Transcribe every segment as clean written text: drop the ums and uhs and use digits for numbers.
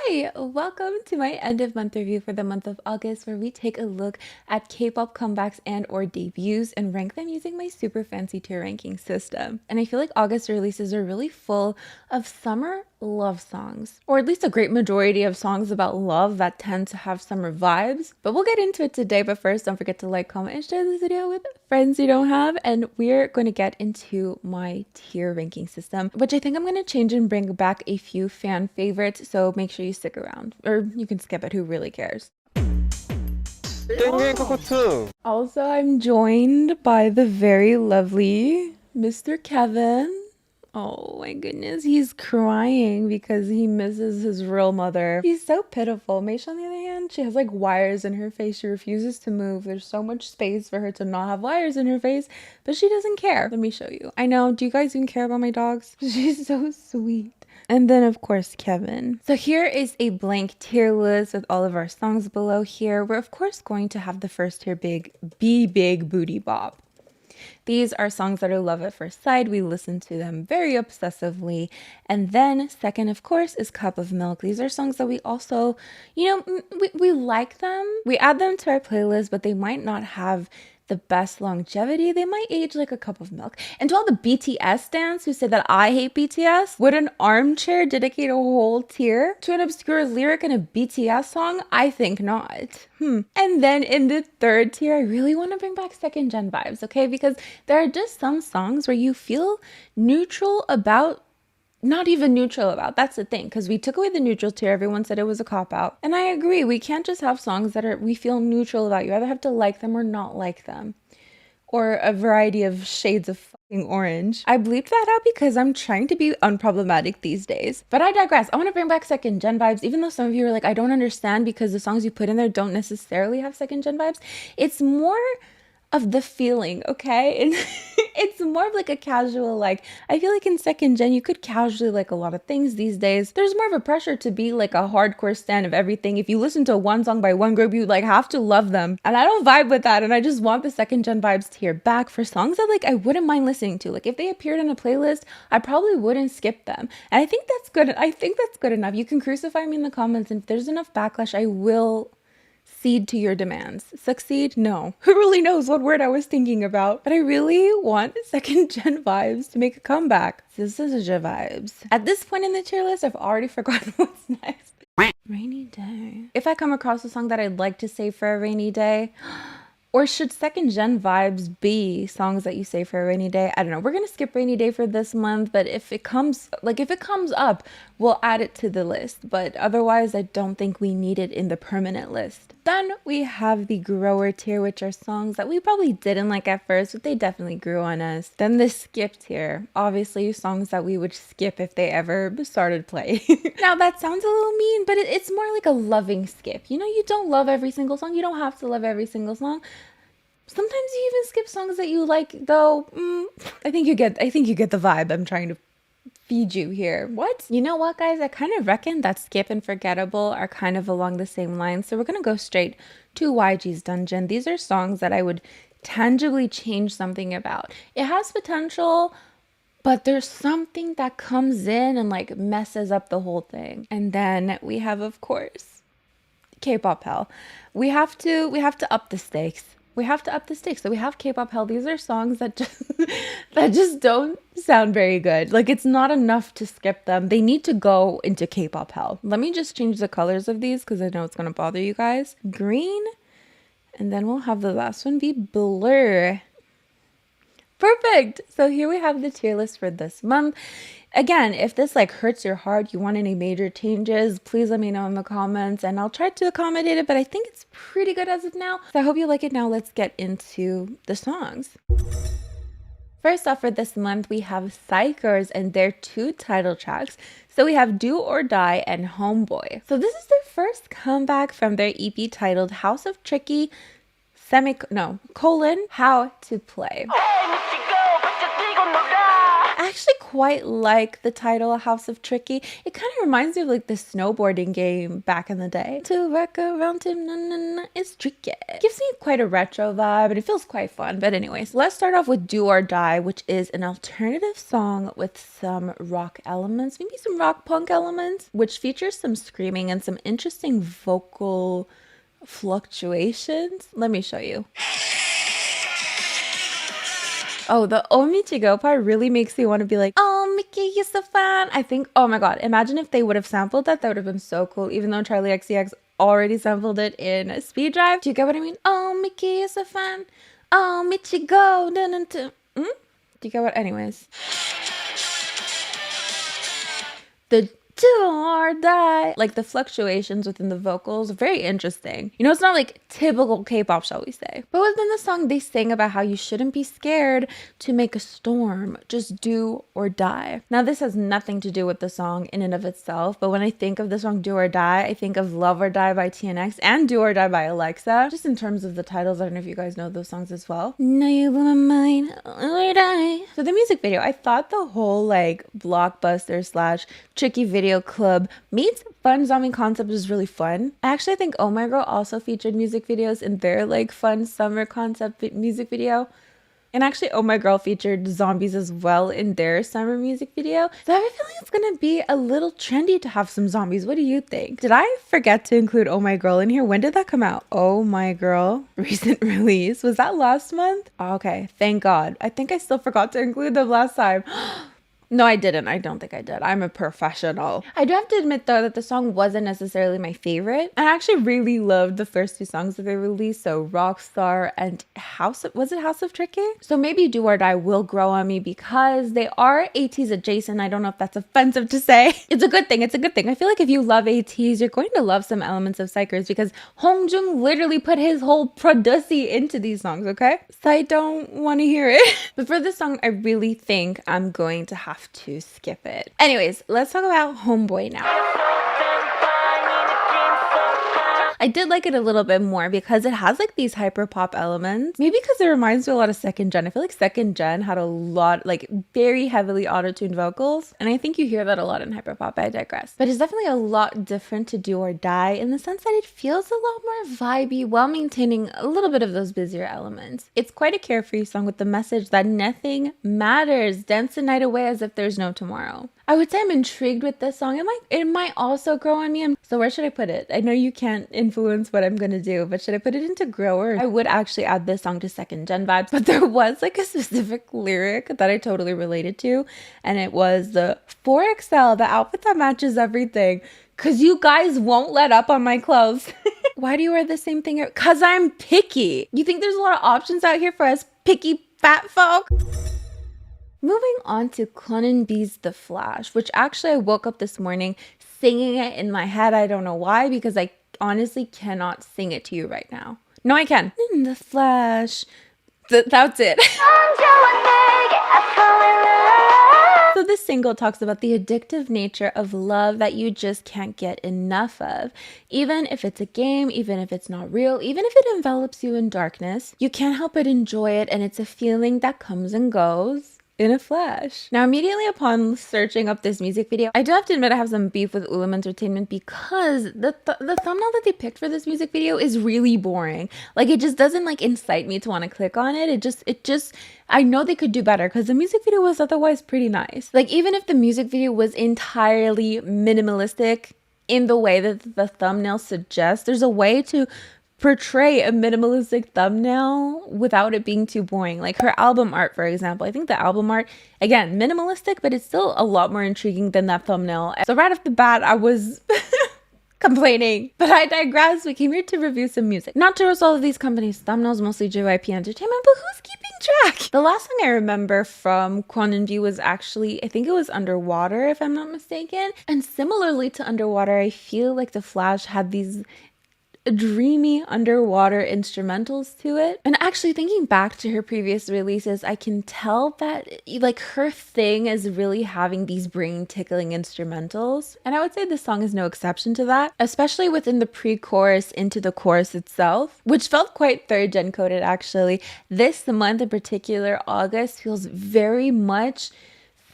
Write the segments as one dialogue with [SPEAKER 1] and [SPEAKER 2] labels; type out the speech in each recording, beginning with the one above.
[SPEAKER 1] Hi, welcome to my end of month review for the month of August, where we take a look at K-pop comebacks and or debuts and rank them using my super fancy tier ranking system. And I feel like August releases are really full of summer love songs, or at least a great majority of songs about love that tend to have summer vibes. But we'll get into it today. But first, don't forget to like, comment, and share this video with friends you don't have. And we're going to get into my tier ranking system, which I think I'm going to change and bring back a few fan favorites. So make sure you stick around, or you can skip it. Who really cares? Also, I'm joined by the very lovely Mr. Kevin. Oh my goodness, he's crying because he misses his real mother. He's so pitiful. Meisha, on the other hand, she has like wires in her face. She refuses to move. There's so much space for her to not have wires in her face, but she doesn't care. Let me show you. I know, do you guys even care about my dogs? She's so sweet. And then of course Kevin. So here is a blank tier list with all of our songs below here. We're of course going to have the first tier big booty bop. These are songs that are love at first sight. We listen to them very obsessively. And then second, of course, is Cup of Milk. These are songs that we also, we like them. We add them to our playlist, but they might not have the best longevity. They might age like a cup of milk. And to all the BTS stans who said that I hate BTS, would an armchair dedicate a whole tier to an obscure lyric in a BTS song? I think not. And then in the third tier, I really want to bring back second gen vibes, okay? Because there are just some songs where you feel neutral about, not even neutral about. That's the thing, because we took away the neutral tier. Everyone said it was a cop-out. And I agree. We can't just have songs that we feel neutral about. You either have to like them or not like them. Or a variety of shades of fucking orange. I bleeped that out because I'm trying to be unproblematic these days. But I digress. I want to bring back second gen vibes, even though some of you are like, I don't understand because the songs you put in there don't necessarily have second gen vibes. It's more of the feeling, okay? And it's more of like a casual, like, I feel like in second gen you could casually like a lot of things these days. There's more of a pressure to be like a hardcore stan of everything. If you listen to one song by one group, you like have to love them, and I don't vibe with that. And I just want the second gen vibes tier back for songs that like I wouldn't mind listening to. Like if they appeared in a playlist, I probably wouldn't skip them, and I think that's good. I think that's good enough. You can crucify me in the comments, and if there's enough backlash, I will cede to your demands. Succeed? No. Who really knows what word I was thinking about? But I really want second gen vibes to make a comeback. This is your vibes. At this point in the tier list, I've already forgotten what's next. Rainy day. If I come across a song that I'd like to save for a rainy day, or should second gen vibes be songs that you save for a rainy day? I don't know. We're gonna skip rainy day for this month, but if it comes up, we'll add it to the list. But otherwise, I don't think we need it in the permanent list. Then we have the grower tier, which are songs that we probably didn't like at first, but they definitely grew on us. Then the skip tier, obviously songs that we would skip if they ever started playing. Now that sounds a little mean, but it's more like a loving skip. You know, you don't love every single song. You don't have to love every single song. Sometimes you even skip songs that you like, though. I think you get the vibe I'm trying to feed you here. What? You know what, guys? I kind of reckon that skip and forgettable are kind of along the same lines. So we're gonna go straight to YG's Dungeon. These are songs that I would tangibly change something about. It has potential, but there's something that comes in and like messes up the whole thing. And then we have, of course, K-pop hell. We have to up the stakes. We have to up the stakes. So we have K-pop hell. These are songs that just don't sound very good. Like it's not enough to skip them. They need to go into K-pop hell. Let me just change the colors of these because I know it's gonna bother you guys. Green, and then we'll have the last one be blur. Perfect. So here we have the tier list for this month. Again, if this like hurts your heart, you want any major changes, please let me know in the comments and I'll try to accommodate it, but I think it's pretty good as of now. So I hope you like it. Now let's get into the songs. First off for this month, we have Xikers and their two title tracks. So we have Do or Die and Homeboy. So this is their first comeback from their EP titled House of Tricky, How to Play. actually quite like the title House of Tricky. It kind of reminds me of like the snowboarding game back in the day. To work around him, na, na, na, it's tricky. It gives me quite a retro vibe and it feels quite fun. But anyways, let's start off with Do or Die, which is an alternative song with some rock elements, maybe some rock punk elements, which features some screaming and some interesting vocal fluctuations. Let me show you. Oh, the Oh Michigo part really makes me want to be like, oh, Mickey, you're so fun. I think, oh my God, imagine if they would have sampled that. That would have been so cool, even though Charlie XCX already sampled it in Speed Drive. Do you get what I mean? Oh, Mickey, you're so fun. Oh, Michigo. Do you get what? Anyways. The Do or Die, like the fluctuations within the vocals, very interesting. You know, it's not like typical K-pop, shall we say. But within the song, they sing about how you shouldn't be scared to make a storm, just do or die. Now, this has nothing to do with the song in and of itself, but when I think of the song Do or Die, I think of Love or Die by TNX and Do or Die by Alexa, just in terms of the titles. I don't know if you guys know those songs as well. No, you blew my mind, or die. So the music video, I thought the whole like blockbuster slash tricky video club meets fun zombie concept was really fun. I actually think Oh My Girl also featured music videos in their like fun summer concept music video. And actually, Oh My Girl featured zombies as well in their summer music video. So I have a feeling it's gonna be a little trendy to have some zombies. What do you think? Did I forget to include Oh My Girl in here? When did that come out? Oh My Girl, recent release. Was that last month? Okay, thank God. I think I still forgot to include them last time. No, I didn't. I don't think I did. I'm a professional. I do have to admit, though, that the song wasn't necessarily my favorite. I actually really loved the first two songs that they released. So Rockstar and House of Tricky? So maybe Do or Die will grow on me because they are ATEEZ adjacent. I don't know if that's offensive to say. It's a good thing. It's a good thing. I feel like if you love ATEEZ, you're going to love some elements of Xikers because Hongjung literally put his whole produssy into these songs, okay? So I don't want to hear it. But for this song, I really think I'm going to have to skip it. Anyways, let's talk about Homeboy now. I did like it a little bit more because it has like these hyper pop elements. Maybe because it reminds me a lot of second gen. I feel like second gen had a lot, like very heavily auto-tuned vocals. And I think you hear that a lot in hyper pop. I digress. But it's definitely a lot different to Do or Die in the sense that it feels a lot more vibey while maintaining a little bit of those busier elements. It's quite a carefree song with the message that nothing matters. Dance the night away as if there's no tomorrow. I would say I'm intrigued with this song. It might also grow on me. So where should I put it? I know you can't influence what I'm gonna do, but should I put it into grower? I would actually add this song to second gen vibes, but there was like a specific lyric that I totally related to, and it was the 4XL, the outfit that matches everything, cause you guys won't let up on my clothes. Why do you wear the same thing? Cause I'm picky. You think there's a lot of options out here for us picky fat folk? Moving on to Kwon Sun Bi's The Flash, which actually I woke up this morning singing it in my head. I don't know why, because I honestly cannot sing it to you right now. No, I can. In the Flash. That's it. So this single talks about the addictive nature of love that you just can't get enough of. Even if it's a game, even if it's not real, even if it envelops you in darkness, you can't help but enjoy it, and it's a feeling that comes and goes in a flash. Now, immediately upon searching up this music video, I do have to admit I have some beef with Ulam Entertainment because the thumbnail that they picked for this music video is really boring. Like, it just doesn't like incite me to want to click on it. It just I know they could do better because the music video was otherwise pretty nice. Like, even if the music video was entirely minimalistic in the way that the thumbnail suggests, there's a way to portray a minimalistic thumbnail without it being too boring. Like her album art, for example. I think the album art, again, minimalistic, but it's still a lot more intriguing than that thumbnail. So right off the bat, I was complaining, but I digress. We came here to review some music. Not to roast all of these companies' thumbnails, mostly JYP Entertainment, but who's keeping track? The last song I remember from Kwon Sun Bi was actually, I think it was Underwater, if I'm not mistaken. And similarly to Underwater, I feel like The Flash had these dreamy underwater instrumentals to it. And actually thinking back to her previous releases, I can tell that like her thing is really having these brain tickling instrumentals. And I would say this song is no exception to that, especially within the pre-chorus into the chorus itself, which felt quite third gen coded actually. This month in particular, August, feels very much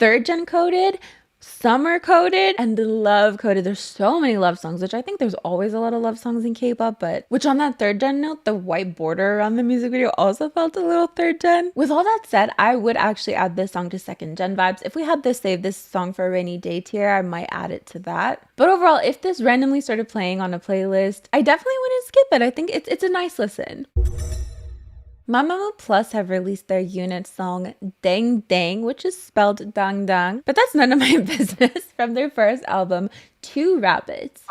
[SPEAKER 1] third gen coded, summer coded, and love coded. There's so many love songs, which I think there's always a lot of love songs in K-pop, but which on that third gen note, the white border around the music video also felt a little third gen. With all that said, I would actually add this song to second gen vibes. If we had this save this song for a rainy day tier, I might add it to that. But overall, if this randomly started playing on a playlist, I definitely wouldn't skip it. I think it's a nice listen. Mamamoo Plus have released their unit song Dangdang, which is spelled dangdang, but that's none of my business, from their first album, Two Rabbits.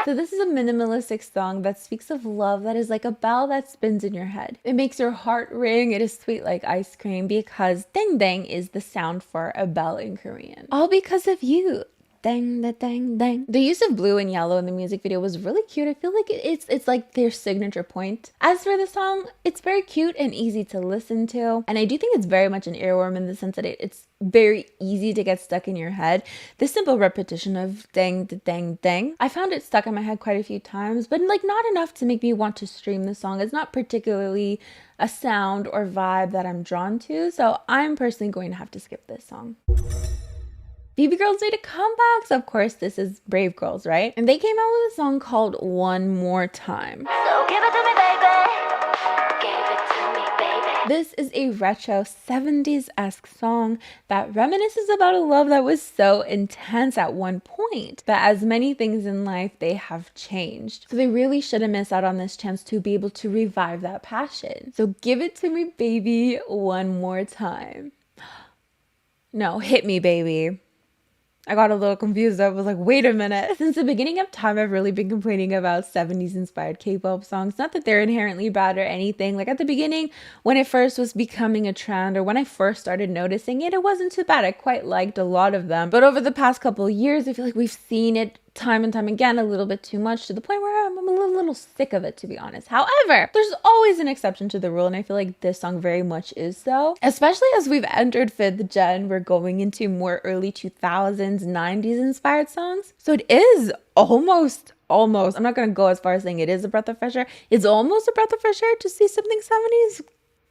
[SPEAKER 1] So this is a minimalistic song that speaks of love that is like a bell that spins in your head. It makes your heart ring. It is sweet like ice cream because dangdang is the sound for a bell in Korean. All because of you. Dang, da, dang, dang. The use of blue and yellow in the music video was really cute. I feel like it's like their signature point. As for the song, it's very cute and easy to listen to. And I do think it's very much an earworm in the sense that it's very easy to get stuck in your head. The simple repetition of dang, da, dang, dang. I found it stuck in my head quite a few times, but like not enough to make me want to stream the song. It's not particularly a sound or vibe that I'm drawn to. So I'm personally going to have to skip this song. BB Girls made a comeback. So of course this is Brave Girls, right? And they came out with a song called One More Time. So give it to me, baby. Give it to me, baby. This is a retro 70s-esque song that reminisces about a love that was so intense at one point. But as many things in life, they have changed. So they really shouldn't miss out on this chance to be able to revive that passion. So give it to me, baby, one more time. No, hit me, baby. I got a little confused. I was like, wait a minute. Since the beginning of time, I've really been complaining about 70s inspired K-pop songs. Not that they're inherently bad or anything. Like at the beginning, when it first was becoming a trend or when I first started noticing it, it wasn't too bad. I quite liked a lot of them. But over the past couple of years, I feel like we've seen it time and time again a little bit too much, to the point where I'm a little sick of it, to be honest. However, there's always an exception to the rule, and I feel like this song very much is so. Especially as we've entered 5th gen, we're going into more early 2000s, 90s inspired songs. So it is almost, I'm not gonna go as far as saying it is a breath of fresh air. It's almost a breath of fresh air to see something 70s.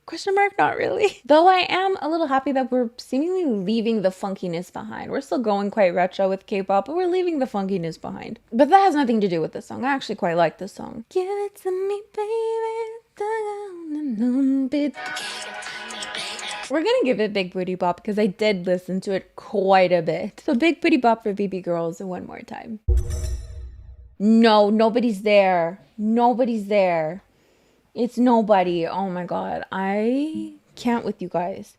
[SPEAKER 1] Question mark, not really. Though I am a little happy that we're seemingly leaving the funkiness behind. We're still going quite retro with K-pop, but we're leaving the funkiness behind. But that has nothing to do with this song. I actually quite like this song. Give it to me, baby. We're gonna give it Big Booty Bop because I did listen to it quite a bit. So Big Booty Bop for BB Girls one more time. No, nobody's there. Nobody's there. It's nobody. Oh my god. I can't with you guys.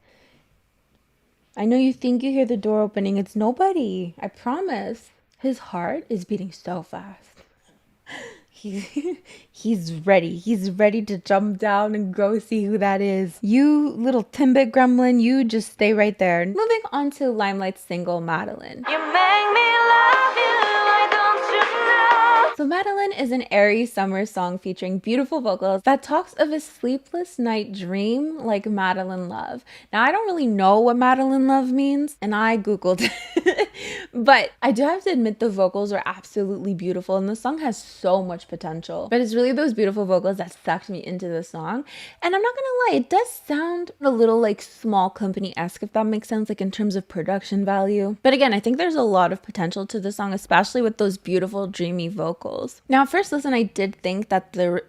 [SPEAKER 1] I know you think you hear the door opening. It's nobody. I promise. His heart is beating so fast. He's ready. He's ready to jump down and go see who that is. You little Timbit gremlin, you just stay right there. Moving on to Limelight's single, Madeleine. You make me love you, why don't you know? So Madeleine is an airy summer song featuring beautiful vocals that talks of a sleepless night dream like Madeleine Love. Now, I don't really know what Madeleine Love means, and I googled it. But I do have to admit the vocals are absolutely beautiful, and the song has so much potential. But it's really those beautiful vocals that sucked me into the song. And I'm not gonna lie, it does sound a little like Small Company-esque, if that makes sense, like in terms of production value. But again, I think there's a lot of potential to the song, especially with those beautiful dreamy vocals. Now, first listen, I did think that there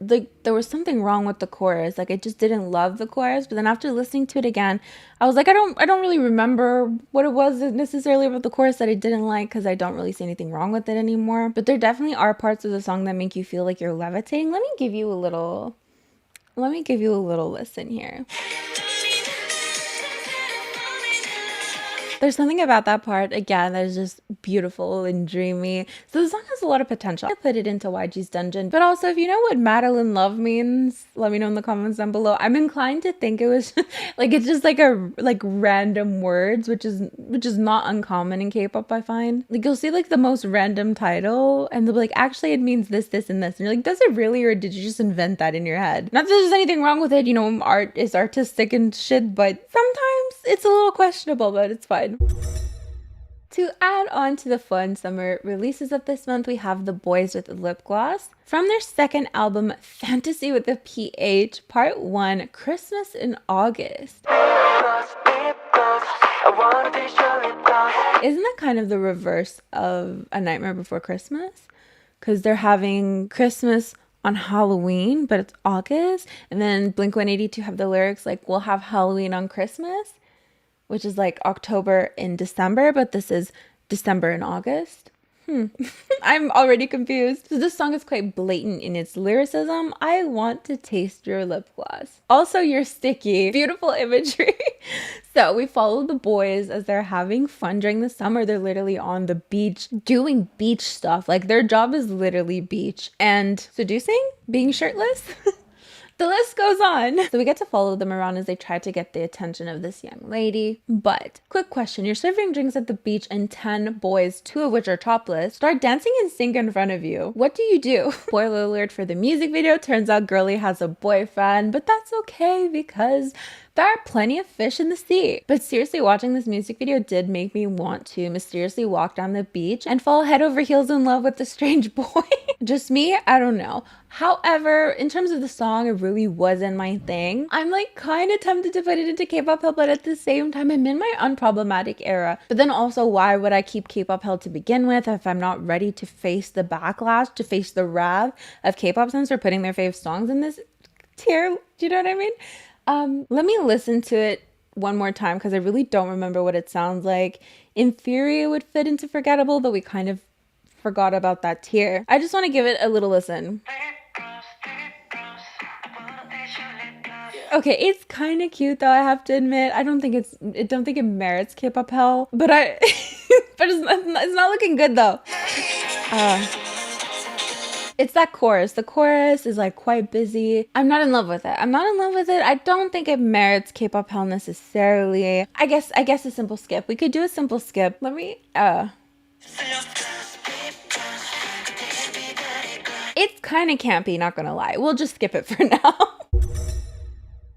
[SPEAKER 1] was something wrong with the chorus. Like I just didn't love the chorus. But then after listening to it again, I was like, I don't really remember what it was necessarily about the chorus that I didn't like, because I don't really see anything wrong with it anymore. But there definitely are parts of the song that make you feel like you're levitating. Let me give you a little listen here. There's something about that part, again, that is just beautiful and dreamy. So the song has a lot of potential. I put it into YG's Dungeon. But also, if you know what Madeleine Love means, let me know in the comments down below. I'm inclined to think it was like, it's just like random words, which is not uncommon in K-pop, I find. Like you'll see like the most random title and they'll be like, actually it means this, this, and this. And you're like, does it really, or did you just invent that in your head? Not that there's anything wrong with it, you know, art is artistic and shit, but sometimes it's a little questionable, but it's fine. To add on to the fun summer releases of this month, we have the Boyz with Lipgloss. From their second album, Fantasy with a PH, Part 1, Christmas in August. Isn't that kind of the reverse of A Nightmare Before Christmas? Because they're having Christmas on Halloween, but it's August. And then Blink-182 have the lyrics like, we'll have Halloween on Christmas, which is like October in December, but this is December in August. I'm already confused. So this song is quite blatant in its lyricism. I want to taste your lip gloss. Also, you're sticky. Beautiful imagery. So we follow the boys as they're having fun during the summer. They're literally on the beach doing beach stuff. Like their job is literally beach and seducing, being shirtless. The list goes on. So we get to follow them around as they try to get the attention of this young lady. But, quick question, you're serving drinks at the beach and 10 boys, 2 of which are topless, start dancing in sync in front of you. What do you do? Spoiler alert for the music video, turns out Girly has a boyfriend, but that's okay because there are plenty of fish in the sea. But seriously, watching this music video did make me want to mysteriously walk down the beach and fall head over heels in love with a strange boy. Just me? I don't know. However, in terms of the song, it really wasn't my thing. I'm like kind of tempted to put it into K-pop hell, but at the same time, I'm in my unproblematic era. But then also, why would I keep K-pop hell to begin with if I'm not ready to face the backlash, to face the wrath of K-pop fans for putting their fave songs in this tier? Do you know what I mean? Let me listen to it one more time because I really don't remember what it sounds like. In theory, it would fit into Forgettable, but we kind of forgot about that tier. I just want to give it a little listen. Okay, it's kind of cute though, I have to admit. I don't think it merits K-pop hell, but but it's not looking good though. It's that chorus. The chorus is like quite busy. I'm not in love with it. I don't think it merits K-pop hell necessarily. I guess a simple skip. We could do a simple skip. Let me It's kind of campy, not gonna lie. We'll just skip it for now.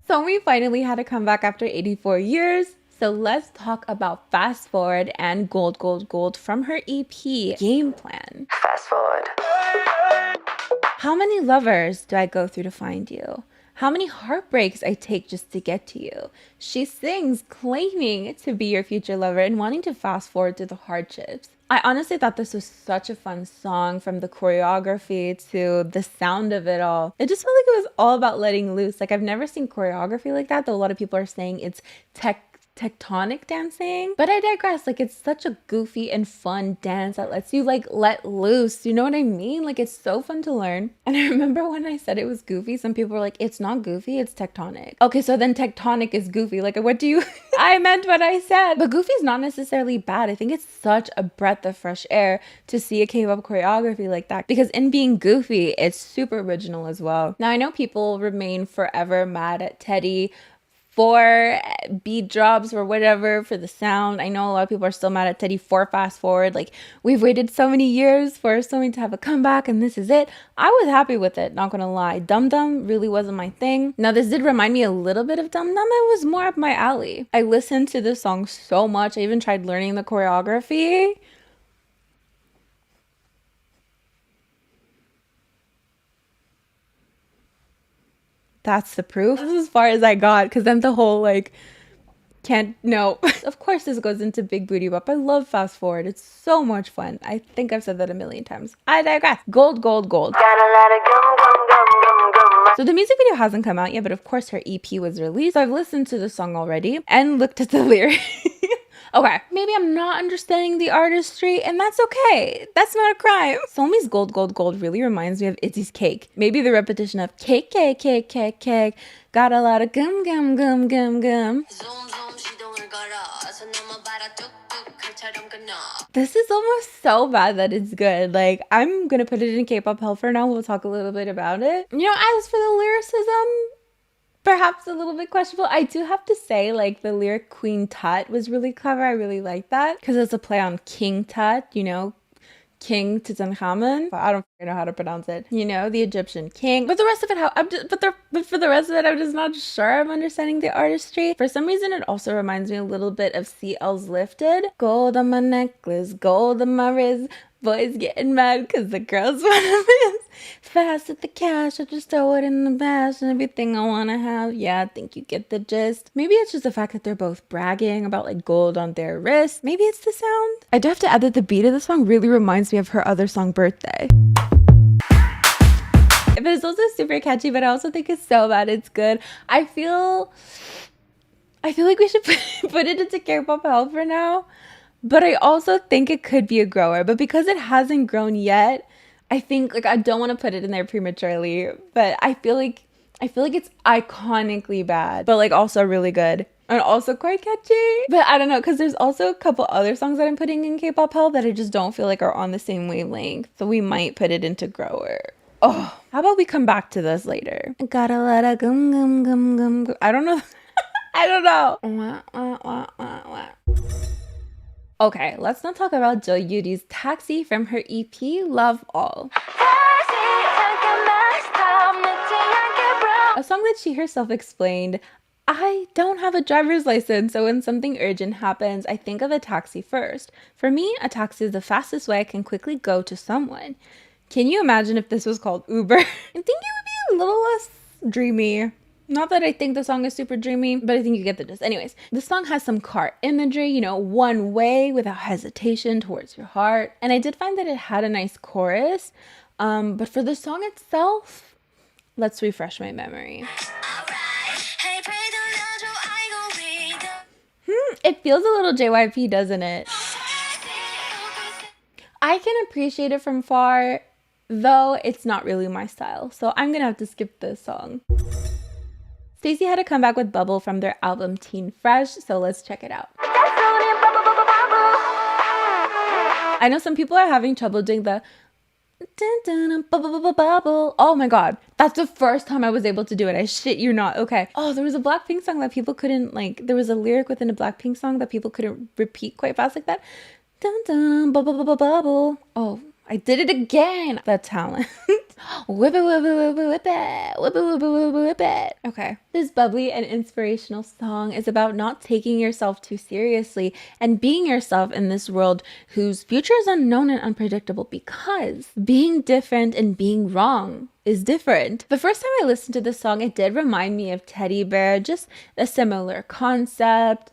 [SPEAKER 1] Somi finally had a comeback after 84 years. So let's talk about Fast Forward and Gold Gold Gold from her EP, Game Plan. Fast Forward. How many lovers do I go through to find you? How many heartbreaks I take just to get to you? She sings claiming to be your future lover and wanting to fast forward through the hardships. I honestly thought this was such a fun song, from the choreography to the sound of it all. It just felt like it was all about letting loose. Like, I've never seen choreography like that, though a lot of people are saying it's tectonic dancing, but I digress. Like, it's such a goofy and fun dance that lets you like let loose, you know what I mean? Like, it's so fun to learn. And I remember when I said it was goofy, some people were like, it's not goofy, it's tectonic. Okay, so then tectonic is goofy. Like, what do you I meant what I said. But goofy is not necessarily bad. I think it's such a breath of fresh air to see a K-pop choreography like that, because in being goofy, it's super original as well. Now, I know people remain forever mad at Teddy for beat drops or whatever for the sound. I know a lot of people are still mad at Teddy for Fast Forward. Like, we've waited so many years for Somi to have a comeback and this is it. I was happy with it, not gonna lie. Dum Dum really wasn't my thing. Now, this did remind me a little bit of Dum Dum. It was more up my alley. I listened to this song so much. I even tried learning the choreography. That's the proof. This is as far as I got, because then the whole like no. Of course this goes into Big Booty Bop. I love Fast Forward. It's so much fun. I think I've said that a million times. I digress. Gold, gold, gold. So the music video hasn't come out yet, but of course her EP was released. So I've listened to the song already and looked at the lyrics. Okay, maybe I'm not understanding the artistry, and that's okay. That's not a crime. Somi's Gold, Gold, Gold really reminds me of Itzy's Cake. Maybe the repetition of cake, cake, cake, cake, cake. Got a lot of gum, gum, gum, gum, gum. This is almost so bad that it's good. Like, I'm gonna put it in K-pop hell for now. We'll talk a little bit about it. You know, as for the lyricism, perhaps a little bit questionable. I do have to say, like, the lyric Queen Tut was really clever. I really like that because it's a play on King Tut, you know, King Tutankhamun. I don't know how to pronounce it. You know, the Egyptian king. But the rest of it, but for the rest of it, I'm just not sure I'm understanding the artistry. For some reason, it also reminds me a little bit of CL's Lifted. Gold on my necklace, gold on my wrist. Boys getting mad because the girls want to fast at the cash. I just throw it in the bash and everything I want to have. Yeah, I think you get the gist. Maybe it's just the fact that they're both bragging about like gold on their wrists. Maybe it's the sound. I do have to add that the beat of the song really reminds me of her other song, Birthday. But it's also super catchy, but I also think it's so bad it's good. I feel like we should put it into K-pop hell for now. But I also think it could be a grower. But because it hasn't grown yet, I think like I don't want to put it in there prematurely. But I feel like it's iconically bad, but like also really good. And also quite catchy. But I don't know, because there's also a couple other songs that I'm putting in K-pop hell that I just don't feel like are on the same wavelength. So we might put it into grower. Oh, how about we come back to this later? Gotta let a gum gum gum gum gum. I don't know. I don't know. Okay, let's not talk about Yuri's Taxi from her EP Love All. A song that she herself explained, I don't have a driver's license, so when something urgent happens, I think of a taxi first. For me, a taxi is the fastest way I can quickly go to someone. Can you imagine if this was called Uber? I think it would be a little less dreamy. Not that I think the song is super dreamy, but I think you get the gist. Anyways, the song has some car imagery, you know, one way without hesitation towards your heart. And I did find that it had a nice chorus. But for the song itself, let's refresh my memory. It feels a little JYP, doesn't it? I can appreciate it from far, though it's not really my style. So I'm gonna have to skip this song. STAYC had a comeback with Bubble from their album Teen Fresh, so let's check it out. I know some people are having trouble doing the bubble. Oh my god, that's the first time I was able to do it. I shit you not. Okay. Oh, there was a BLACKPINK song that people couldn't like. There was a lyric within a BLACKPINK song that people couldn't repeat quite fast like that. Bubble. Oh, I did it again. The talent. Whip it, whip it, whip it, whip it. Whip it, whip it, whip it, whip it. Okay. This bubbly and inspirational song is about not taking yourself too seriously and being yourself in this world whose future is unknown and unpredictable, because being different and being wrong is different. The first time I listened to this song, it did remind me of Teddy Bear, just a similar concept.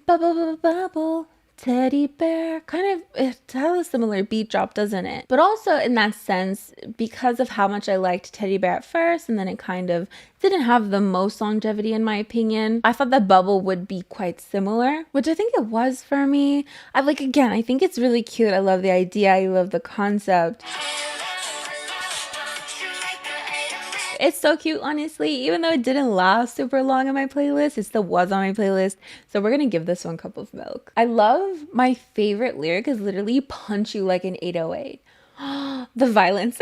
[SPEAKER 1] Bubble, bubble, bubble. Teddy bear, kind of, it has a similar beat drop, doesn't it? But also in that sense, because of how much I liked Teddy Bear at first, and then it kind of didn't have the most longevity in my opinion, I thought that Bubble would be quite similar, which I think it was for me. I think it's really cute. I love the idea. I love the concept. It's so cute, honestly. Even though it didn't last super long on my playlist, it still was on my playlist. So we're gonna give this one cup of milk. I love, my favorite lyric is literally punch you like an 808. The violence.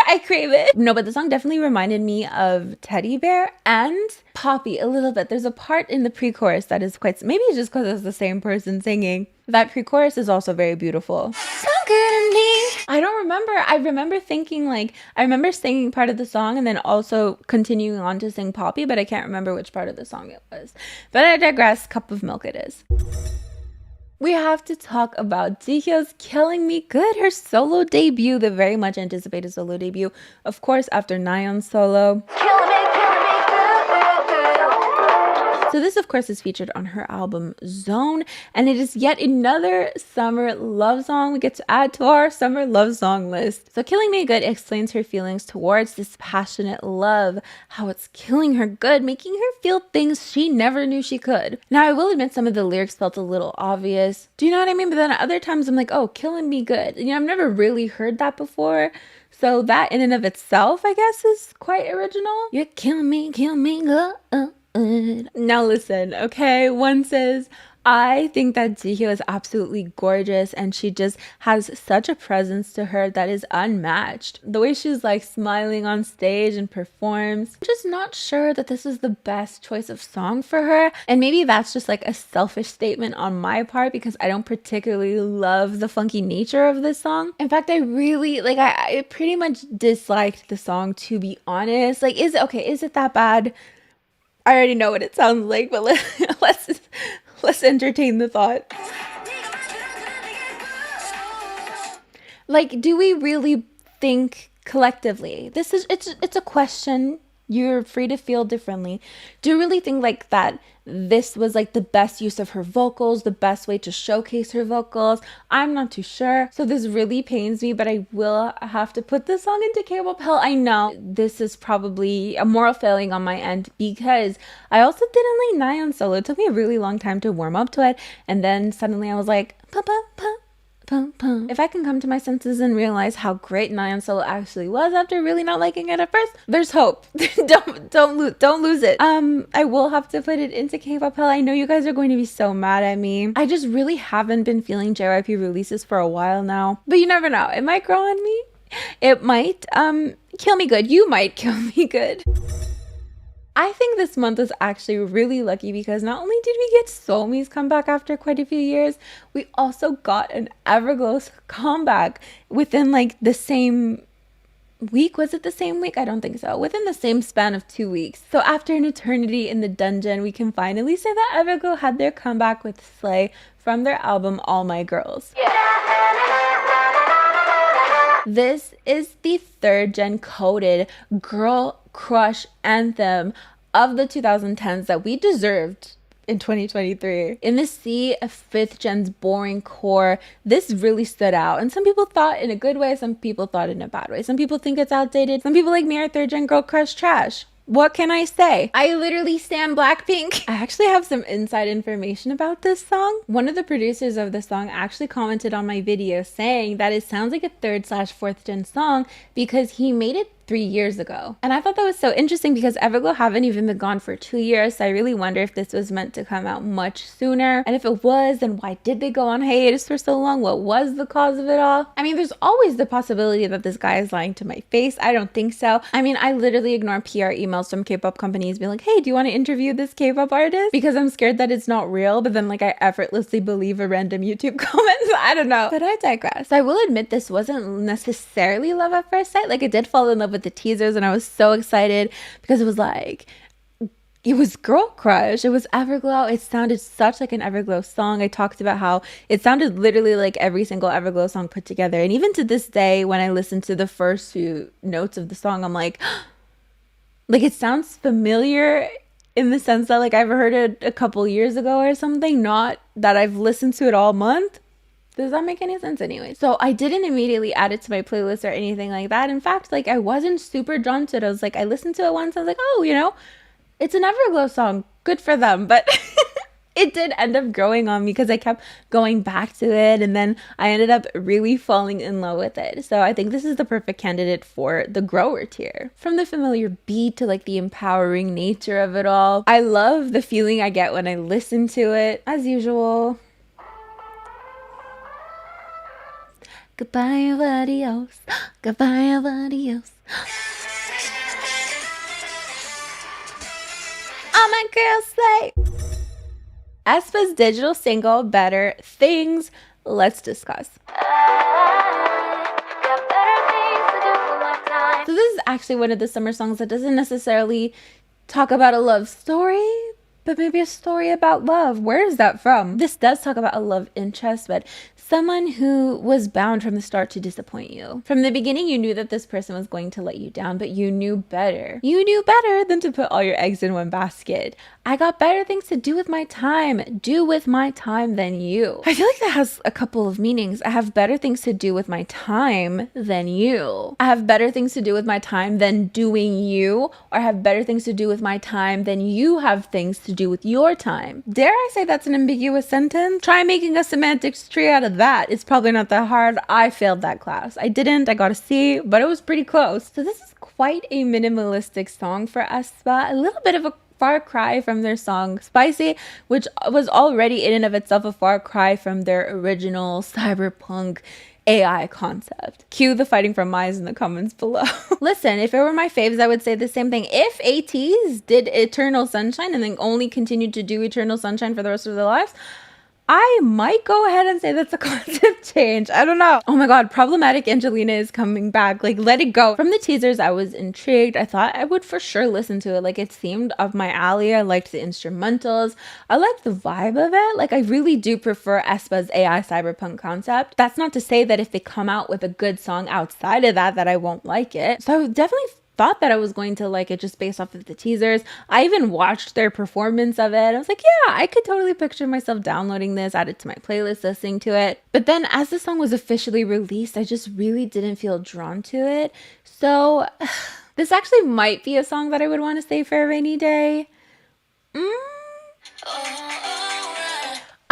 [SPEAKER 1] I crave it. No, but the song definitely reminded me of Teddy Bear and Poppy a little bit. There's a part in the pre-chorus that is quite, maybe it's just because it's the same person singing. That pre-chorus is also very beautiful. So good at me. I don't remember. I remember thinking I remember singing part of the song and then also continuing on to sing Poppy, but I can't remember which part of the song it was. But I digress. Cup of milk it is. We have to talk about Jihyo's Killing Me Good, her solo debut, the very much anticipated solo debut, of course, after Nayeon's solo. So this, of course, is featured on her album Zone, and it is yet another summer love song we get to add to our summer love song list. So Killing Me Good explains her feelings towards this passionate love, how it's killing her good, making her feel things she never knew she could. Now, I will admit some of the lyrics felt a little obvious. Do you know what I mean? But then at other times I'm like, oh, killing me good. You know, I've never really heard that before. So that in and of itself, I guess, is quite original. You're killing me good. Now listen, okay? One says, I think that Jihyo is absolutely gorgeous and she just has such a presence to her that is unmatched. The way she's like smiling on stage and performs. I'm just not sure that this is the best choice of song for her. And maybe that's just like a selfish statement on my part because I don't particularly love the funky nature of this song. In fact, I really, I pretty much disliked the song, to be honest. Like, is it that bad? I already know what it sounds like, but let's entertain the thought. Like, do we really think collectively? It's a question. You're free to feel differently. Do you really think like that this was like the best use of her vocals, the best way to showcase her vocals? I'm not too sure. So this really pains me, but I will have to put this song into K-pop hell. I know this is probably a moral failing on my end because I also didn't like Nayeon solo. It took me a really long time to warm up to it, and then suddenly I was like, pa pa pa. Pum, pum. If I can come to my senses and realize how great Nayeon solo actually was after really not liking it at first, there's hope. don't lose it. I will have to put it into K-pop hell. I know you guys are going to be so mad at me. I just really haven't been feeling JYP releases for a while now, but you never know. It might grow on me. It might kill me good. You might kill me good. I think this month was actually really lucky because not only did we get Somi's comeback after quite a few years, we also got an Everglow's comeback within like the same week. Was it the same week? I don't think so. Within the same span of 2 weeks. So after an eternity in the dungeon, we can finally say that Everglow had their comeback with STAYC from their album All My Girls. This is the third gen coded girl crush anthem of the 2010s that we deserved in 2023. In the sea of 5th gen's boring core, this really stood out. And some people thought in a good way, some people thought in a bad way. Some people think it's outdated. Some people like me are 3rd gen girl crush trash. What can I say? I literally stan BLACKPINK. I actually have some inside information about this song. One of the producers of the song actually commented on my video saying that it sounds like a 3rd/4th gen song because he made it 3 years ago. And I thought that was so interesting because Everglow haven't even been gone for 2 years. So I really wonder if this was meant to come out much sooner. And if it was, then why did they go on hiatus for so long? What was the cause of it all? I mean, there's always the possibility that this guy is lying to my face. I don't think so. I mean, I literally ignore PR emails from K-pop companies being like, hey, do you want to interview this K-pop artist? Because I'm scared that it's not real, but then like I effortlessly believe a random YouTube comment. I don't know. But I digress. So I will admit this wasn't necessarily love at first sight. Like I did fall in love with the teasers and I was so excited because it was like, it was girl crush. It was Everglow. It sounded such like an Everglow song. I talked about how it sounded literally like every single Everglow song put together. And even to this day, when I listen to the first few notes of the song, I'm like it sounds familiar in the sense that like I've heard it a couple years ago or something, not that I've listened to it all month. Does that make any sense anyway? So I didn't immediately add it to my playlist or anything like that. In fact, like I wasn't super drawn to it. I was like, I listened to it once. I was like, oh, you know, it's an Everglow song. Good for them. But it did end up growing on me because I kept going back to it. And then I ended up really falling in love with it. So I think this is the perfect candidate for the grower tier. From the familiar beat to like the empowering nature of it all. I love the feeling I get when I listen to it. As usual. Goodbye, adios. Goodbye, adios. All my girls say. aespa's digital single, Better Things. Let's discuss. So this is actually one of the summer songs that doesn't necessarily talk about a love story, but maybe a story about love. Where is that from? This does talk about a love interest, but someone who was bound from the start to disappoint you. From the beginning, you knew that this person was going to let you down, but you knew better. You knew better than to put all your eggs in one basket. I got better things to do with my time. Do with my time than you. I feel like that has a couple of meanings. I have better things to do with my time than you. I have better things to do with my time than doing you, or I have better things to do with my time than you have things to do with your time. Dare I say that's an ambiguous sentence? Try making a semantics tree out of that. It's probably not that hard. I failed that class. I didn't. I got a C, but it was pretty close. So this is quite a minimalistic song for aespa. A little bit of a far cry from their song Spicy, which was already in and of itself a far cry from their original cyberpunk AI concept. Cue the fighting from Mize in the comments below. Listen, if it were my faves, I would say the same thing. If ATs did Eternal Sunshine and then only continued to do Eternal Sunshine for the rest of their lives, I might go ahead and say that's a concept change. I don't know. Oh my god, Problematic Angelina is coming back. Like, let it go. From the teasers, I was intrigued. I thought I would for sure listen to it. Like, it seemed up my alley. I liked the instrumentals. I liked the vibe of it. Like, I really do prefer aespa's AI cyberpunk concept. That's not to say that if they come out with a good song outside of that, that I won't like it. So I definitely thought that I was going to like it just based off of the teasers. I even watched their performance of it. I was like, yeah, I could totally picture myself downloading this, add it to my playlist, listening to it. But then as the song was officially released, I just really didn't feel drawn to it. So this actually might be a song that I would want to save for a rainy day.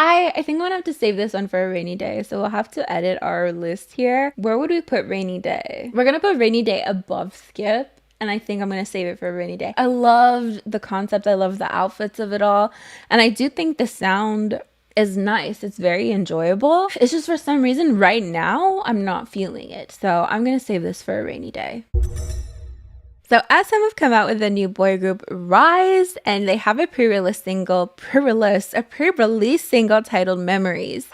[SPEAKER 1] I think I'm gonna have to save this one for a rainy day, so we'll have to edit our list here. Where would we put rainy day? We're gonna put rainy day above skip, and I think I'm gonna save it for a rainy day. I loved the concept, I love the outfits of it all, and I do think the sound is nice. It's very enjoyable. It's just for some reason right now I'm not feeling it, so I'm gonna save this for a rainy day. So SM have come out with a new boy group, RIIZE, and they have a pre-release single titled Memories.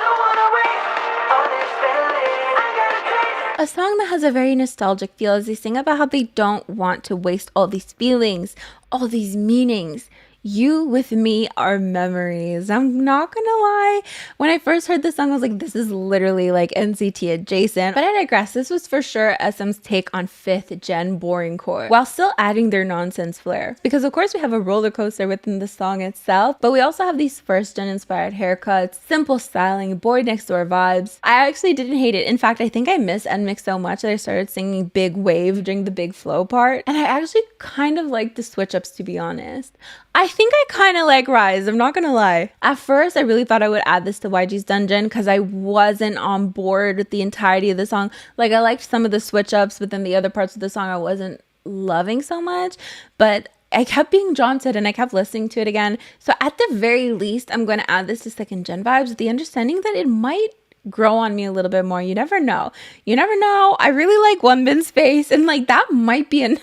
[SPEAKER 1] A song that has a very nostalgic feel as they sing about how they don't want to waste all these feelings, all these meanings. You with me are memories. I'm not gonna lie. When I first heard this song, I was like, this is literally like NCT adjacent. But I digress. This was for sure SM's take on 5th gen boring core, while still adding their nonsense flair. Because of course we have a roller coaster within the song itself, but we also have these 1st gen inspired haircuts, simple styling, boy next door vibes. I actually didn't hate it. In fact, I think I miss NMIX so much that I started singing Big Wave during the big flow part. And I actually kind of like the switch ups, to be honest. I think I kind of like RIIZE, I'm not gonna lie. At first, I really thought I would add this to YG's Dungeon because I wasn't on board with the entirety of the song. Like, I liked some of the switch ups, but then the other parts of the song I wasn't loving so much. But I kept being drawn to it and I kept listening to it again. So at the very least, I'm going to add this to 2nd gen vibes with the understanding that it might grow on me a little bit more. You never know. You never know. I really like Wonbin's face, and like that might be enough.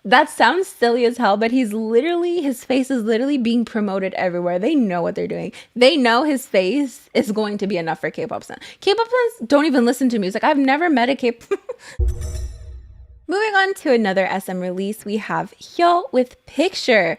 [SPEAKER 1] That sounds silly as hell, but his face is literally being promoted everywhere. They know what they're doing. They know his face is going to be enough for K-pop fans. K-pop fans don't even listen to music. I've never met a K-pop. Moving on to another SM release, we have Jihyo with Picture.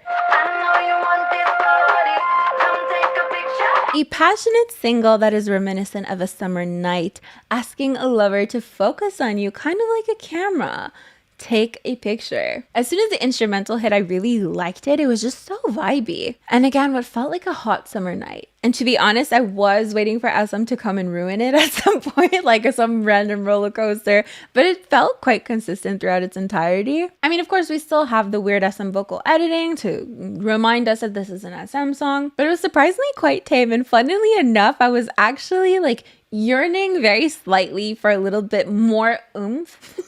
[SPEAKER 1] A passionate single that is reminiscent of a summer night, asking a lover to focus on you, kind of like a camera. Take a picture. As soon as the instrumental hit, I really liked it. It was just so vibey. And again, what felt like a hot summer night. And to be honest, I was waiting for SM to come and ruin it at some point, like some random roller coaster, but it felt quite consistent throughout its entirety. I mean, of course, we still have the weird SM vocal editing to remind us that this is an SM song, but it was surprisingly quite tame. And funnily enough, I was actually like yearning very slightly for a little bit more oomph.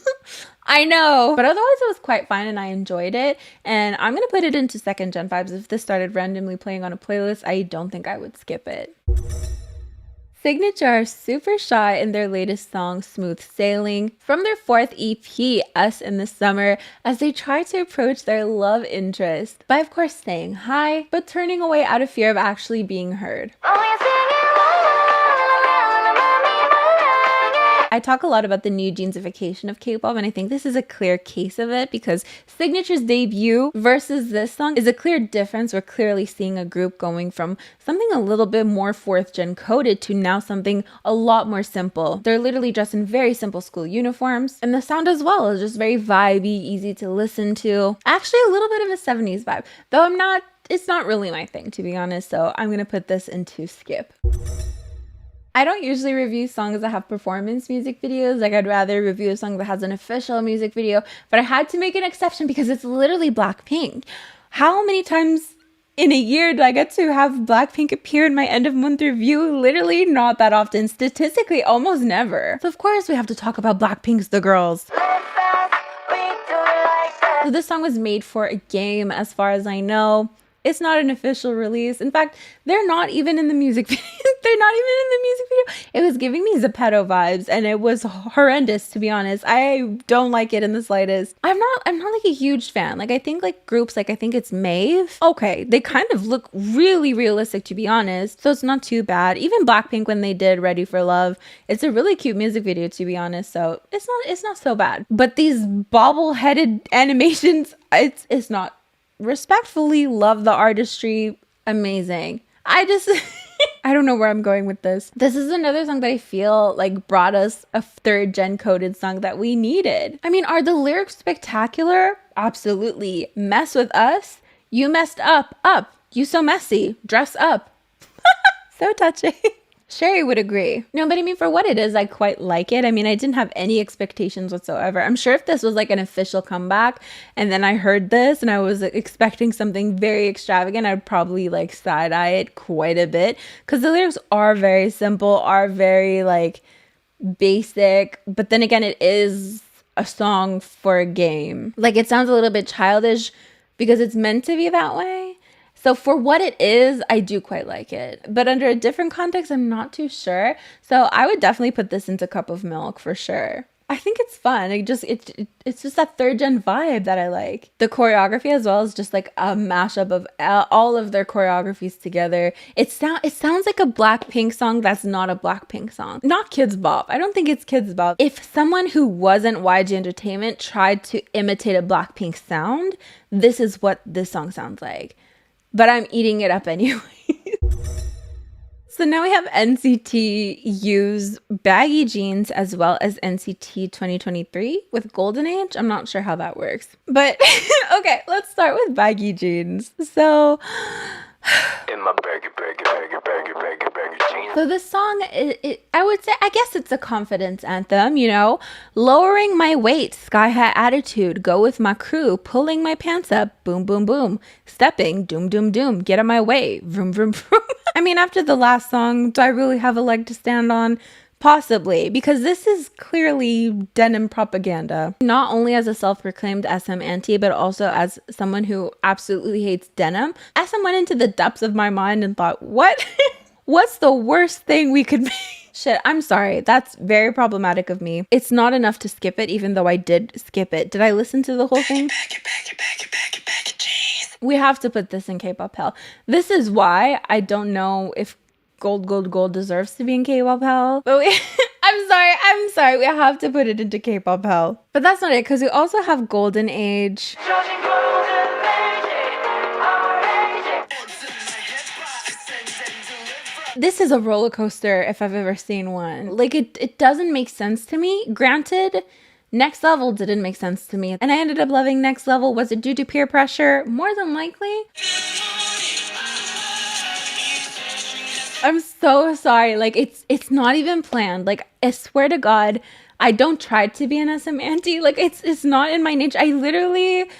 [SPEAKER 1] I know, but otherwise it was quite fine and I enjoyed it. And I'm going to put it into 2nd gen vibes. If this started randomly playing on a playlist, I don't think I would skip it. Cignature are super shy in their latest song, Smooth Sailing, from their 4th EP, Us in the Summer, as they try to approach their love interest by of course staying high, but turning away out of fear of actually being heard. I talk a lot about the new genesification of K-pop, and I think this is a clear case of it because Signature's debut versus this song is a clear difference. We're clearly seeing a group going from something a little bit more 4th gen coded to now something a lot more simple. They're literally dressed in very simple school uniforms, and the sound as well is just very vibey, easy to listen to. Actually, a little bit of a 70s vibe, though it's not really my thing, to be honest, so I'm gonna put this into skip. I don't usually review songs that have performance music videos. Like, I'd rather review a song that has an official music video, but I had to make an exception because it's literally BLACKPINK. How many times in a year do I get to have BLACKPINK appear in my end of month review? Literally not that often. Statistically, almost never. So of course we have to talk about BLACKPINK's The Girls. So this song was made for a game as far as I know. It's not an official release. In fact, they're not even in the music video. They're not even in the music video. It was giving me Zepeto vibes, and it was horrendous, to be honest. I don't like it in the slightest. I'm not like a huge fan. Like, I think like groups, like I think it's Maeve. Okay, they kind of look really realistic, to be honest. So it's not too bad. Even BLACKPINK, when they did Ready for Love, it's a really cute music video, to be honest. So it's not so bad. But these bobble-headed animations, it's not. Respectfully love the artistry. Amazing. I just I don't know where I'm going with this. This is another song that I feel like brought us a third gen coded song that we needed. I mean, are the lyrics spectacular? Absolutely. Mess with us? You messed up. You so messy. Dress up. So touching. Sherry would agree. No, but I mean, for what it is, I quite like it. I mean, I didn't have any expectations whatsoever. I'm sure if this was like an official comeback and then I heard this and I was expecting something very extravagant, I'd probably like side-eye it quite a bit, because the lyrics are very simple, are very like basic, but then again, it is a song for a game. Like, it sounds a little bit childish because it's meant to be that way. So for what it is, I do quite like it. But under a different context, I'm not too sure. So I would definitely put this into Cup of Milk for sure. I think it's fun. It's just that third gen vibe that I like. The choreography as well is just like a mashup of all of their choreographies together. It sounds like a BLACKPINK song that's not a BLACKPINK song. Not Kids Bop. I don't think it's Kids Bop. If someone who wasn't YG Entertainment tried to imitate a BLACKPINK sound, this is what this song sounds like. But I'm eating it up anyway. So now we have NCT U's Baggy Jeans as well as NCT 2023 with Golden Age. I'm not sure how that works. But okay, let's start with Baggy Jeans. So in my baggy jeans. So this song, I would say, I guess it's a confidence anthem, you know? Lowering my weight, sky high attitude, go with my crew, pulling my pants up, boom, boom, boom, stepping, doom, doom, doom, get out my way, vroom, vroom, vroom. I mean, after the last song, do I really have a leg to stand on? Possibly, because this is clearly denim propaganda. Not only as a self-proclaimed SM anti, but also as someone who absolutely hates denim. SM went into the depths of my mind and thought, what? What's the worst thing we could make? Shit, I'm sorry. That's very problematic of me. It's not enough to skip it, even though I did skip it. Did I listen to the whole thing? We have to put this in K-pop hell. This is why I don't know if Gold deserves to be in K-pop hell. But I'm sorry. We have to put it into K-pop hell. But that's not it, because we also have Golden Age. This is a roller coaster if I've ever seen one. Like, it doesn't make sense to me. Granted, Next Level didn't make sense to me, and I ended up loving Next Level. Was it due to peer pressure? More than likely. I'm so sorry. Like, it's not even planned. Like, I swear to God, I don't try to be an SM anti. Like, it's not in my nature. I literally,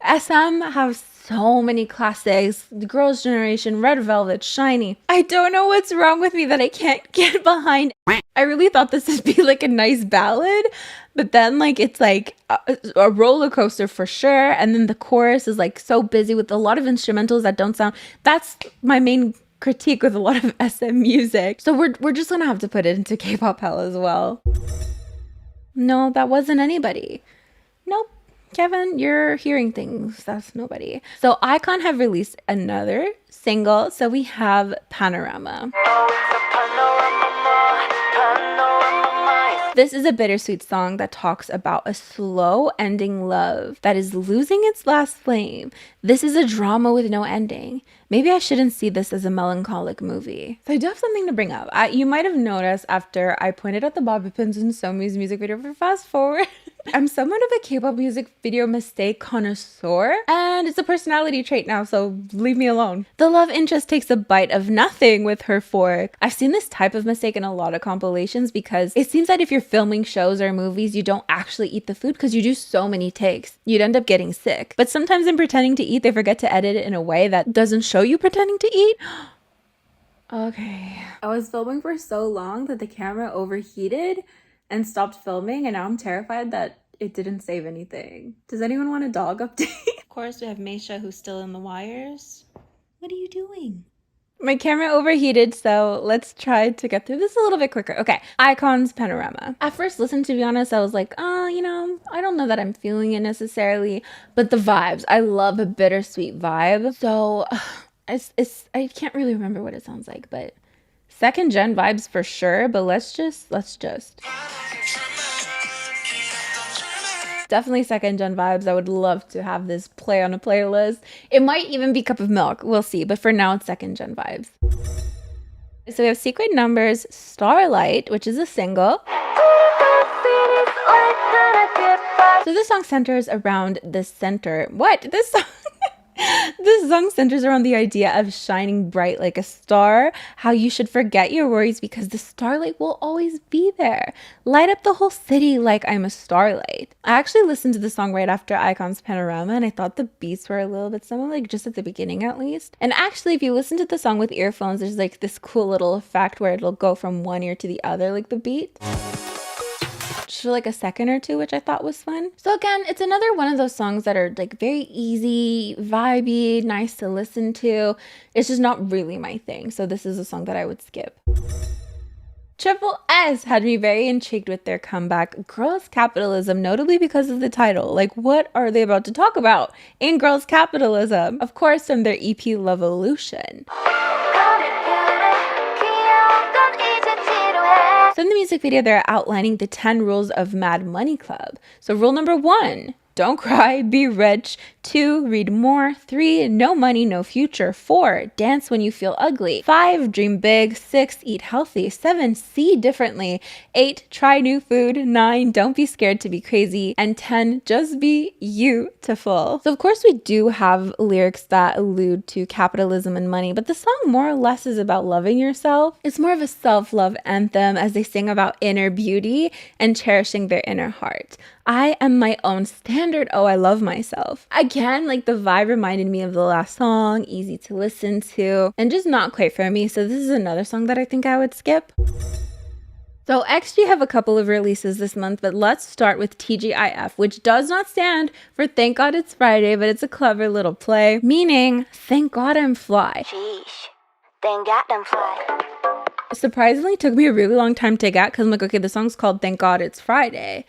[SPEAKER 1] SM have so many classics. The Girls' Generation, Red Velvet, Shiny. I don't know what's wrong with me that I can't get behind. I really thought this would be like a nice ballad, but then like it's like a roller coaster for sure. And then the chorus is like so busy with a lot of instrumentals that don't sound. That's my main critique with a lot of SM music. So we're just gonna have to put it into K-pop hell as well. No, that wasn't anybody. Nope. Kevin, you're hearing things. That's nobody. So Ikon have released another single. So we have Panorama. This is a bittersweet song that talks about a slow ending love that is losing its last flame. This is a drama with no ending. Maybe I shouldn't see this as a melancholic movie. So I do have something to bring up. You might have noticed after I pointed out the bobby pins in Somi's music video for Fast Forward. I'm somewhat of a K-pop music video mistake connoisseur, and it's a personality trait now, so leave me alone. The love interest takes a bite of nothing with her fork. I've seen this type of mistake in a lot of compilations because it seems that if you're filming shows or movies, you don't actually eat the food because you do so many takes. You'd end up getting sick. But sometimes in pretending to eat, they forget to edit it in a way that doesn't show you pretending to eat. Okay. I was filming for so long that the camera overheated and stopped filming, and now I'm terrified that it didn't save anything. Does anyone want a dog update? Of course, we have Meisha, who's still in the wires. What are you doing? My camera overheated, so let's try to get through this a little bit quicker. Okay, Ikon's Panorama. At first listen, to be honest, I was like, you know, I don't know that I'm feeling it necessarily, but the vibes, I love a bittersweet vibe. So I can't really remember what it sounds like, but second gen vibes for sure, but let's just. Definitely second gen vibes. I would love to have this play on a playlist. It might even be Cup of Milk. We'll see. But for now, it's second gen vibes. So we have Secret Numbers, Starlight, which is a single. So this song centers around the center. What? This song centers around the idea of shining bright like a star, how you should forget your worries because the starlight will always be there. Light up the whole city like I'm a starlight. I actually listened to the song right after Ikon's Panorama, and I thought the beats were a little bit similar, like just at the beginning at least. And actually, if you listen to the song with earphones, there's like this cool little effect where it'll go from one ear to the other, like the beat. For like a second or two, which I thought was fun. So again, it's another one of those songs that are like very easy, vibey, nice to listen to. It's just not really my thing. So this is a song that I would skip. Triple S had me very intrigued with their comeback, Girls Capitalism, notably because of the title. Like, what are they about to talk about in Girls Capitalism? Of course, from their EP Lovolution. So in the music video, they're outlining the 10 rules of Mad Money Club. So rule number 1, don't cry, be rich. 2, read more. 3, no money, no future. 4, dance when you feel ugly. 5, dream big. 6, eat healthy. 7, see differently. 8, try new food. 9, don't be scared to be crazy. And 10, just be beautiful. So of course we do have lyrics that allude to capitalism and money, but the song more or less is about loving yourself. It's more of a self-love anthem as they sing about inner beauty and cherishing their inner heart. I am my own standard. Oh, I love myself. Again, like the vibe reminded me of the last song, easy to listen to, and just not quite for me. So this is another song that I think I would skip. So XG have a couple of releases this month, but let's start with TGIF, which does not stand for Thank God It's Friday, but it's a clever little play, meaning Thank God I'm Fly.
[SPEAKER 2] Sheesh, thank God I'm fly.
[SPEAKER 1] Surprisingly, it took me a really long time to get because I'm like, okay, the song's called Thank God It's Friday.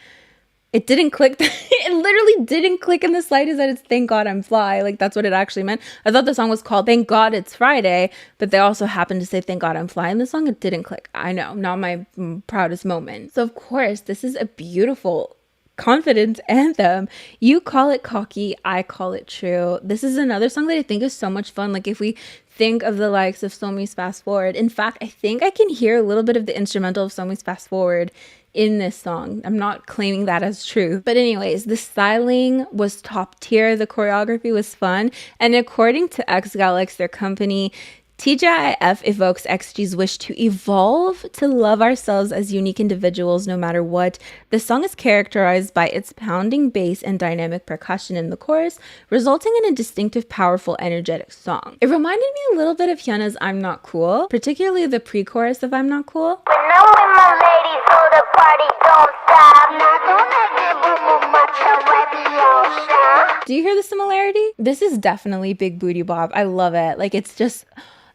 [SPEAKER 1] It didn't click. It literally didn't click in the slightest that it's Thank God I'm Fly. Like, that's what it actually meant. I thought the song was called Thank God It's Friday, but they also happened to say Thank God I'm Fly in the song. It didn't click. I know, not my proudest moment. So, of course, this is a beautiful confidence anthem. You call it cocky, I call it true. This is another song that I think is so much fun. Like, if we think of the likes of Somi's Fast Forward. In fact, I think I can hear a little bit of the instrumental of Somi's Fast Forward in this song. I'm not claiming that as true. But anyways, the styling was top tier. The choreography was fun. And according to XGALX, their company, TGIF evokes XG's wish to evolve, to love ourselves as unique individuals no matter what. The song is characterized by its pounding bass and dynamic percussion in the chorus, resulting in a distinctive, powerful, energetic song. It reminded me a little bit of Hyunna's I'm Not Cool, particularly the pre-chorus of I'm Not Cool.
[SPEAKER 2] When I'm with my ladies, so the party don't stop. Not gonna much
[SPEAKER 1] Do you hear the similarity? This is definitely Big Booty Bob. I love it. Like, it's just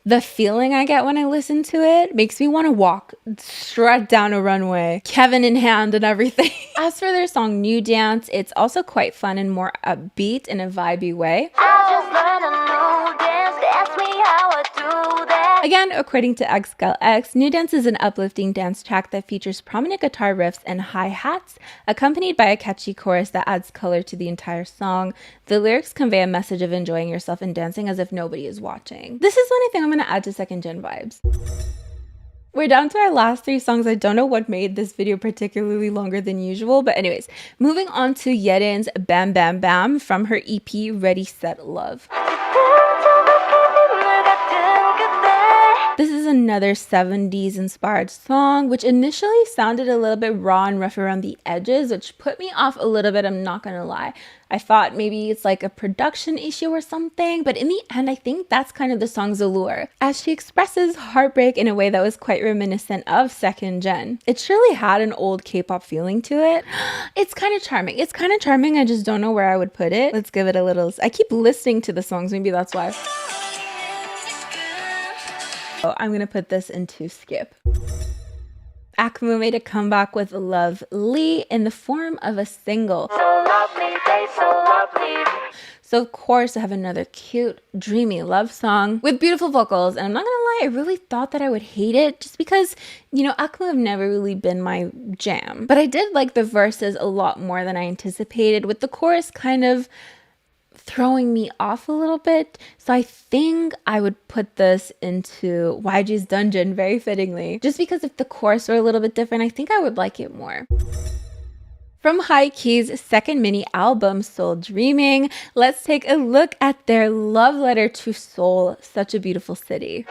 [SPEAKER 1] the feeling I get when I listen to it makes me want to walk straight down a runway, Kevin in hand and everything. As for their song New Dance, it's also quite fun and more upbeat in a vibey way.
[SPEAKER 2] I just learned a new dance, ask me how I do that.
[SPEAKER 1] Again, according to XGALX, New Dance is an uplifting dance track that features prominent guitar riffs and hi-hats, accompanied by a catchy chorus that adds color to the entire song. The lyrics convey a message of enjoying yourself and dancing as if nobody is watching. This is one I think I'm going to add to second gen vibes. We're down to our last 3 songs. I don't know what made this video particularly longer than usual, but anyways, moving on to Yerin's Bambambam from her EP Ready Set Love. This is another 70s inspired song, which initially sounded a little bit raw and rough around the edges, which put me off a little bit, I'm not gonna lie. I thought maybe it's like a production issue or something, but in the end, I think that's kind of the song's allure, as she expresses heartbreak in a way that was quite reminiscent of second gen. It surely had an old K-pop feeling to it. It's kind of charming. It's kind of charming. I just don't know where I would put it. Let's give it a little. I keep listening to the songs. Maybe that's why. So I'm gonna put this into skip. AKMU made a comeback with Lovely in the form of a single.
[SPEAKER 2] So lovely, they so lovely.
[SPEAKER 1] So of course I have another cute, dreamy love song with beautiful vocals. And I'm not gonna lie, I really thought that I would hate it just because, you know, AKMU have never really been my jam. But I did like the verses a lot more than I anticipated, with the chorus kind of throwing me off a little bit. So I think I would put this into YG's Dungeon very fittingly. Just because if the chorus were a little bit different, I think I would like it more. From HiKey's second mini album, Soul Dreaming, let's take a look at their love letter to Seoul, such a beautiful city.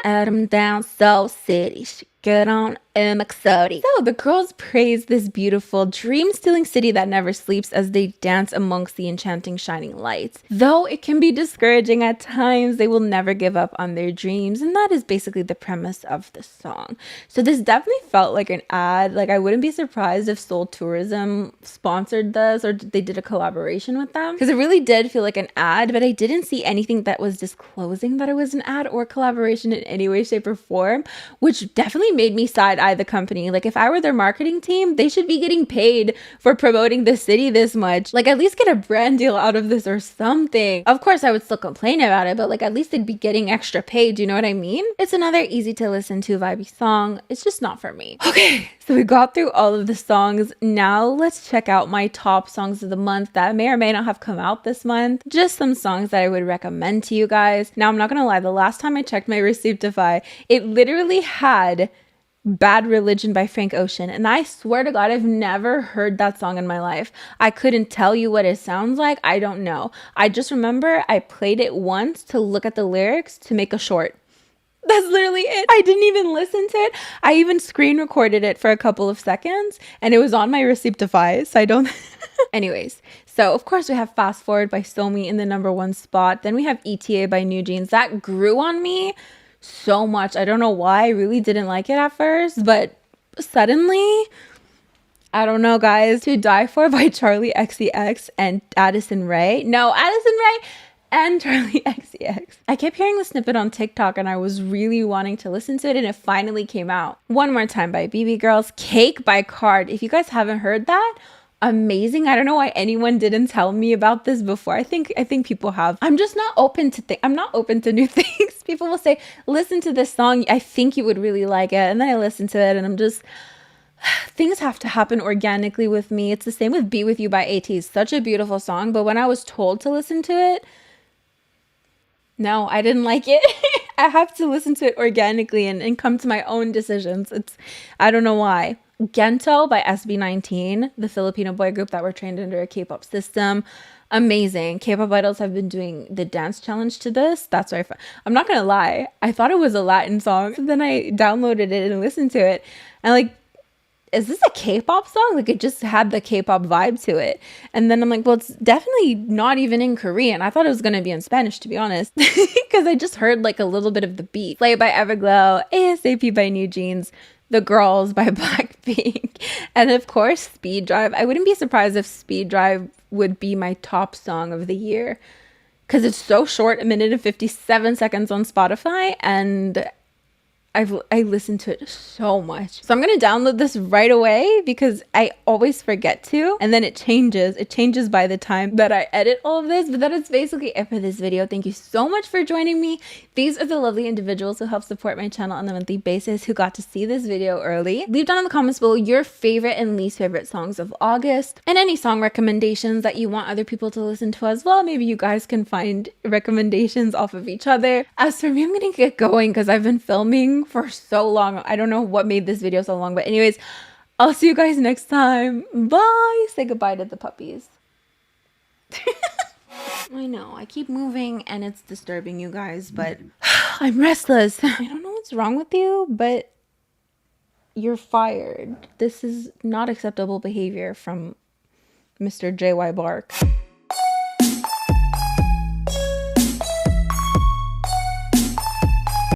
[SPEAKER 1] Adam down Seoul City, she get on MXOD. So the girls praise this beautiful dream-stealing city that never sleeps as they dance amongst the enchanting shining lights. Though it can be discouraging at times, they will never give up on their dreams, and that is basically the premise of the song. So this definitely felt like an ad. Like, I wouldn't be surprised if Seoul Tourism sponsored this or they did a collaboration with them, because it really did feel like an ad, but I didn't see anything that was disclosing that it was an ad or collaboration in any way, shape, or form, which definitely made me side-eye the company. Like, if I were their marketing team, they should be getting paid for promoting the city this much. Like, at least get a brand deal out of this or something. Of course, I would still complain about it, but like, at least they'd be getting extra pay. Do you know what I mean? It's another easy to listen to vibey song. It's just not for me. Okay, so we got through all of the songs. Now let's check out my top songs of the month that may or may not have come out this month. Just some songs that I would recommend to you guys. Now, I'm not gonna lie, the last time I checked my Receiptify, it literally had Bad Religion by Frank Ocean, and I swear to God, I've never heard that song in my life. I couldn't tell you what it sounds like. I don't know. I just remember I played it once to look at the lyrics to make a short. That's literally it. I didn't even listen to it. I even screen recorded it for a couple of seconds, and it was on my Receiptify, so I don't... Anyways, so of course we have Fast Forward by Somi in the #1 spot. Then we have ETA by New Jeans. That grew on me so much. I don't know why. I really didn't like it at first, but suddenly, I don't know, guys. To Die For by Charlie XCX and Addison Rae. No, Addison Rae and Charlie XCX. I kept hearing the snippet on TikTok and I was really wanting to listen to it, and it finally came out. One More Time by BB Girls. Cake by Card. If you guys haven't heard that, amazing. I don't know why anyone didn't tell me about this before. I think people have. I'm just not open to I'm not open to new things. People will say, listen to this song, I think you would really like it, and then I listen to it and I'm just, things have to happen organically with me. It's the same with Be With You by AT. Such a beautiful song, but when I was told to listen to it, no, I didn't like it. I have to listen to it organically and come to my own decisions. I don't know why. Gento by SB19, the Filipino boy group that were trained under a K-pop system. Amazing. K-pop idols have been doing the dance challenge to this. That's why I'm not gonna lie, I thought it was a Latin song. So then I downloaded it and listened to it, and like, is this a K-pop song? Like, it just had the K-pop vibe to it. And then I'm like, well, it's definitely not even in Korean. I thought it was gonna be in Spanish, to be honest, because I just heard like a little bit of the beat. Play by Everglow, ASAP by New Jeans, The Girls by BLACKPINK, and of course Speed Drive. I wouldn't be surprised if Speed Drive would be my top song of the year, because it's so short, 1:57 seconds on Spotify, and I listened to it so much. So I'm gonna download this right away because I always forget to, and then it changes by the time that I edit all of this. But that is basically it for this video. Thank you so much for joining me. These are the lovely individuals who help support my channel on a monthly basis, who got to see this video early. Leave down in the comments below your favorite and least favorite songs of August, and any song recommendations that you want other people to listen to as well. Maybe you guys can find recommendations off of each other. As for me, I'm gonna get going because I've been filming for so long. I don't know what made this video so long, but anyways, I'll see you guys next time. Bye. Say goodbye to the puppies. I know I keep moving and it's disturbing you guys, but I'm restless. I don't know what's wrong with you, but you're fired. This is not acceptable behavior from Mr. JY Bark.